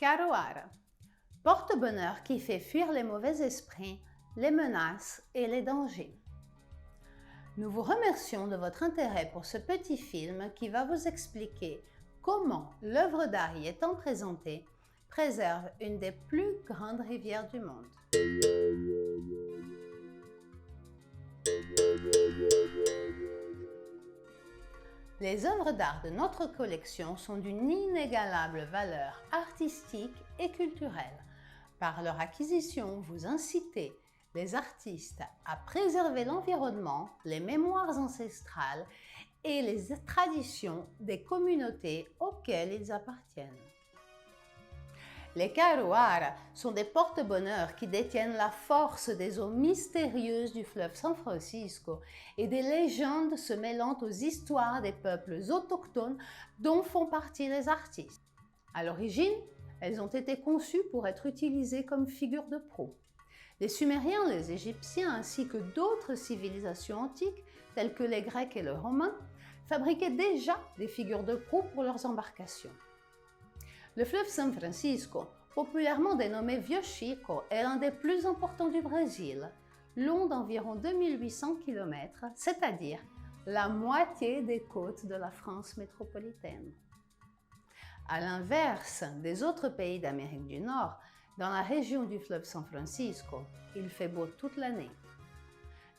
Caruara, porte-bonheur qui fait fuir les mauvais esprits, les menaces et les dangers. Nous vous remercions de votre intérêt pour ce petit film qui va vous expliquer comment l'œuvre d'art y étant présentée préserve une des plus grandes rivières du monde. Les œuvres d'art de notre collection sont d'une inégalable valeur artistique et culturelle. Par leur acquisition, vous incitez les artistes à préserver l'environnement, les mémoires ancestrales et les traditions des communautés auxquelles ils appartiennent. Les Caruara sont des porte-bonheur qui détiennent la force des eaux mystérieuses du fleuve San Francisco et des légendes se mêlant aux histoires des peuples autochtones dont font partie les artistes. À l'origine, elles ont été conçues pour être utilisées comme figures de proue. Les Sumériens, les Égyptiens ainsi que d'autres civilisations antiques, telles que les Grecs et les Romains, fabriquaient déjà des figures de proue pour leurs embarcations. Le fleuve San Francisco, populairement dénommé Vieux Chico, est l'un des plus importants du Brésil, long d'environ 2800 km, c'est-à-dire la moitié des côtes de la France métropolitaine. À l'inverse des autres pays d'Amérique du Nord, dans la région du fleuve San Francisco, il fait beau toute l'année.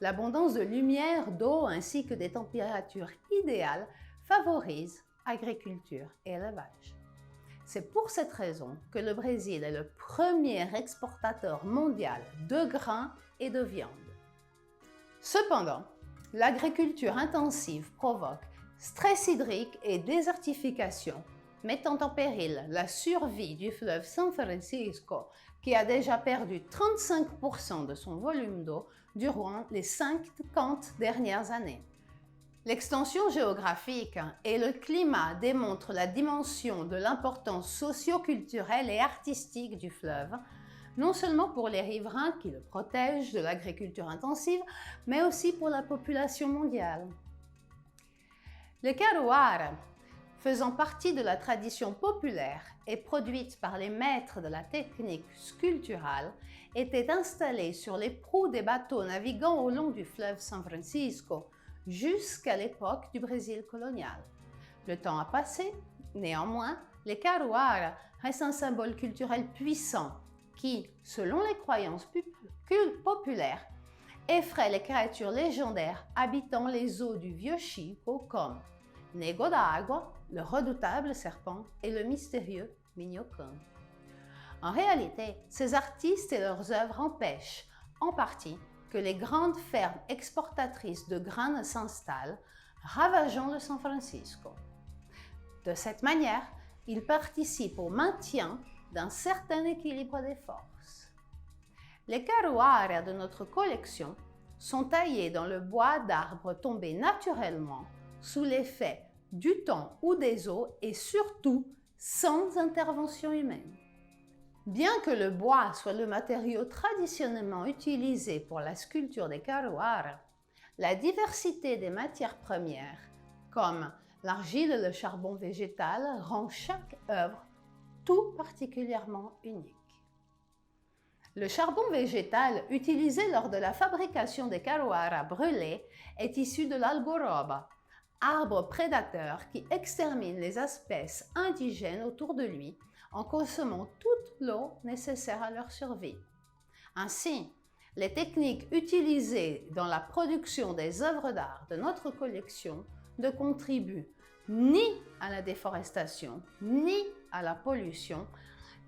L'abondance de lumière, d'eau ainsi que des températures idéales favorise agriculture et élevage. C'est pour cette raison que le Brésil est le premier exportateur mondial de grains et de viande. Cependant, l'agriculture intensive provoque stress hydrique et désertification, mettant en péril la survie du fleuve San Francisco, qui a déjà perdu 35% de son volume d'eau durant les 50 dernières années. L'extension géographique et le climat démontrent la dimension de l'importance socio-culturelle et artistique du fleuve, non seulement pour les riverains qui le protègent de l'agriculture intensive, mais aussi pour la population mondiale. Les Caruara, faisant partie de la tradition populaire et produite par les maîtres de la technique sculpturale, étaient installés sur les proues des bateaux naviguant au long du fleuve San Francisco jusqu'à l'époque du Brésil colonial. Le temps a passé, néanmoins, les Caruara restent un symbole culturel puissant qui, selon les croyances populaires, effraie les créatures légendaires habitant les eaux du Vieux Chico comme Nego d'Agua, le redoutable serpent, et le mystérieux Minhocão. En réalité, ces artistes et leurs œuvres empêchent, en partie, que les grandes fermes exportatrices de grains ne s'installent, ravageant le San Francisco. De cette manière, ils participent au maintien d'un certain équilibre des forces. Les Caruara de notre collection sont taillés dans le bois d'arbres tombés naturellement sous l'effet du temps ou des eaux et surtout sans intervention humaine. Bien que le bois soit le matériau traditionnellement utilisé pour la sculpture des Caruara, la diversité des matières premières, comme l'argile et le charbon végétal, rend chaque œuvre tout particulièrement unique. Le charbon végétal utilisé lors de la fabrication des Caruara brûlés est issu de l'algoroba, arbre prédateur qui extermine les espèces indigènes autour de lui en consommant toute l'eau nécessaire à leur survie. Ainsi, les techniques utilisées dans la production des œuvres d'art de notre collection ne contribuent ni à la déforestation, ni à la pollution,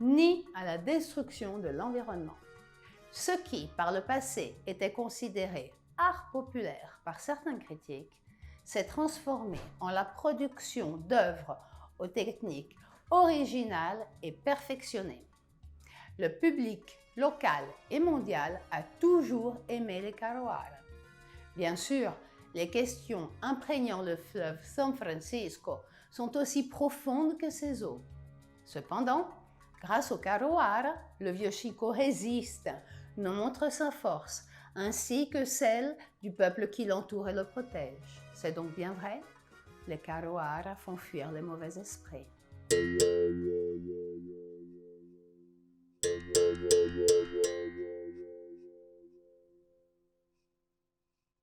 ni à la destruction de l'environnement. Ce qui, par le passé, était considéré art populaire par certains critiques, s'est transformé en la production d'œuvres aux techniques originales et perfectionnées. Le public local et mondial a toujours aimé les Caruara. Bien sûr, les questions imprégnant le fleuve San Francisco sont aussi profondes que ses eaux. Cependant, grâce aux Caruara, le Vieux Chico résiste, nous montre sa force, ainsi que celle du peuple qui l'entoure et le protège. C'est donc bien vrai, les Caruara font fuir les mauvais esprits.